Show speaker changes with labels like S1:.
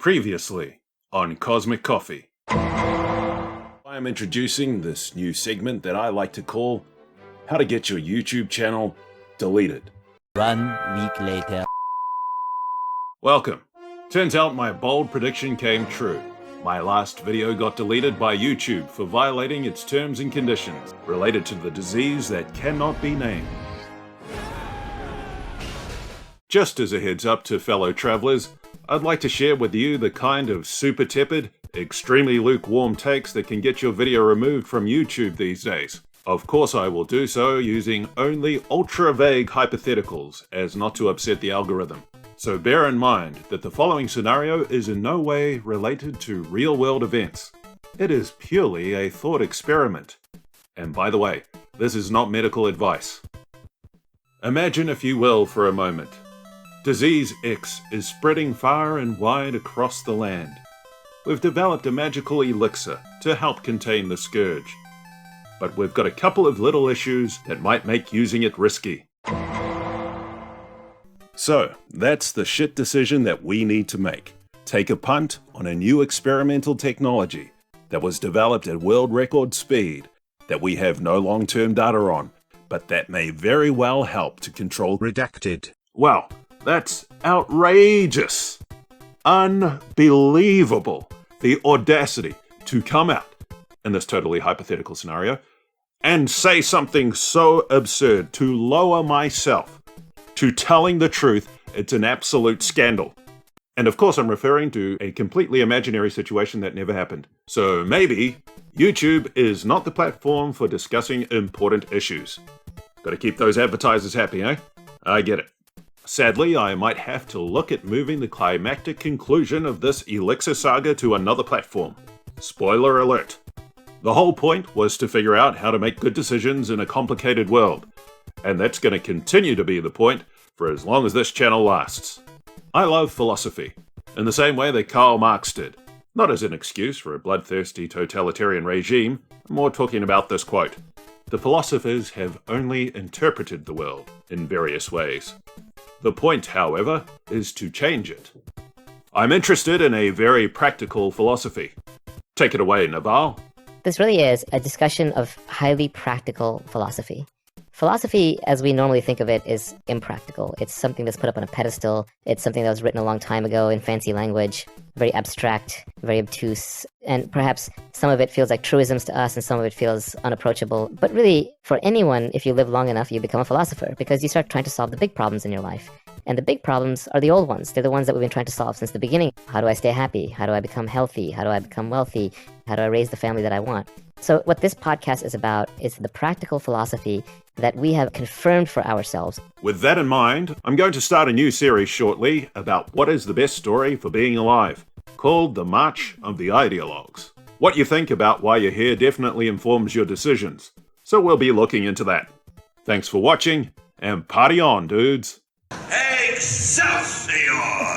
S1: Previously on Cosmic Coffee. I am introducing this new segment that I like to call How to Get Your YouTube Channel Deleted.
S2: 1 week later.
S1: Welcome. Turns out my bold prediction came true. My last video got deleted by YouTube for violating its terms and conditions related to the disease that cannot be named. Just as a heads up to fellow travelers, I'd like to share with you the kind of super tepid, extremely lukewarm takes that can get your video removed from YouTube these days. Of course I will do so using only ultra-vague hypotheticals as not to upset the algorithm. So bear in mind that the following scenario is in no way related to real-world events. It is purely a thought experiment. And by the way, this is not medical advice. Imagine, if you will, for a moment. Disease X is spreading far and wide across the land. We've developed a magical elixir to help contain the scourge. But we've got a couple of little issues that might make using it risky. So, that's the shit decision that we need to make. Take a punt on a new experimental technology that was developed at world record speed, that we have no long-term data on, but that may very well help to control redacted. Well, that's outrageous. Unbelievable. The audacity to come out, in this totally hypothetical scenario, and say something so absurd to lower myself to telling the truth. It's an absolute scandal. And of course I'm referring to a completely imaginary situation that never happened. So maybe YouTube is not the platform for discussing important issues. Gotta keep those advertisers happy, eh? I get it. Sadly, I might have to look at moving the climactic conclusion of this elixir saga to another platform. Spoiler alert. The whole point was to figure out how to make good decisions in a complicated world. And that's going to continue to be the point for as long as this channel lasts. I love philosophy, in the same way that Karl Marx did. Not as an excuse for a bloodthirsty totalitarian regime, I'm more talking about this quote. The philosophers have only interpreted the world in various ways. The point, however, is to change it. I'm interested in a very practical philosophy. Take it away, Naval.
S3: This really is a discussion of highly practical philosophy. Philosophy, as we normally think of it, is impractical. It's something that's put up on a pedestal. It's something that was written a long time ago in fancy language, very abstract, very obtuse, and perhaps some of it feels like truisms to us and some of it feels unapproachable. But really, for anyone, if you live long enough, you become a philosopher because you start trying to solve the big problems in your life. And the big problems are the old ones. They're the ones that we've been trying to solve since the beginning. How do I stay happy? How do I become healthy? How do I become wealthy? How do I raise the family that I want? So what this podcast is about is the practical philosophy that we have confirmed for ourselves.
S1: With that in mind, I'm going to start a new series shortly about what is the best story for being alive, called The March of the Ideologues. What you think about why you're here definitely informs your decisions, so we'll be looking into that. Thanks for watching, and party on, dudes!
S4: Excelsior!